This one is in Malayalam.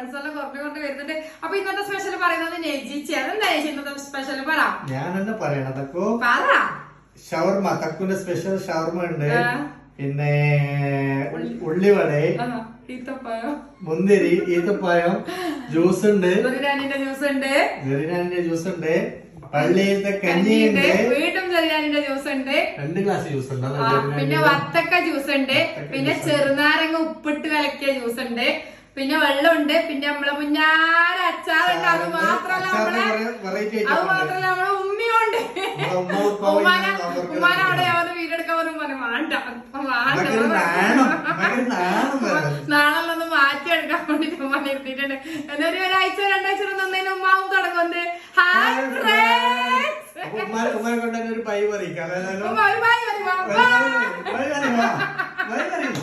ഫ്രണ്ട്സ് എല്ലാം കുറഞ്ഞുകൊണ്ട് വരുന്നുണ്ട്. അപ്പൊ ഇന്നത്തെ സ്പെഷ്യൽ പറയുന്നത് നെജിച്ചി. അതെന്താ ഇന്നത്തെ സ്പെഷ്യൽ പറ. ഞാൻ തന്നെ പറയണതക്കോ പറ. ഷവർമ, തക്കുന്റെ സ്പെഷ്യൽ ഷവർമ ഉണ്ട്, പിന്നെ ഉള്ളിവട, മുന്തിരി, ഈത്തപ്പഴം, ജ്യൂസ് ഉണ്ട്, ജെറിനാനിന്റെ ജ്യൂസ് ഉണ്ട്, പള്ളിയിലത്തെ കഞ്ഞിയുണ്ട്, വീണ്ടും ജെറിനാനിന്റെ ജ്യൂസ് ഉണ്ട്, 2 ഗ്ലാസ് ജ്യൂസ് ഉണ്ട്, പിന്നെ വത്തക്ക ജ്യൂസ് ഉണ്ട്, പിന്നെ ചെറുനാരങ്ങ ഉപ്പിട്ട് കലക്കിയ ജ്യൂസ് ഉണ്ട്, പിന്നെ വെള്ളമുണ്ട്, പിന്നെ നമ്മളെ മുന്നാര അച്ചാറുണ്ട്. അത് മാത്രല്ല നമ്മളെ ഉമ്മിയുണ്ട്. ഉമ്മാനവിടെ വീടെടുക്കാൻ പറഞ്ഞു വേണ്ട നാളെ മാറ്റിയെടുക്കാൻ വേണ്ടിട്ട് ഉമ്മ നിർത്തിയിട്ടുണ്ട്. എന്നൊരു ഒരാഴ്ച 2 ആഴ്ച നന്നതിന് ഉമ്മാവും തുടങ്ങുന്നത് ഉമ്മയെ കൊണ്ടൊരു പൈ പറിക്കാം.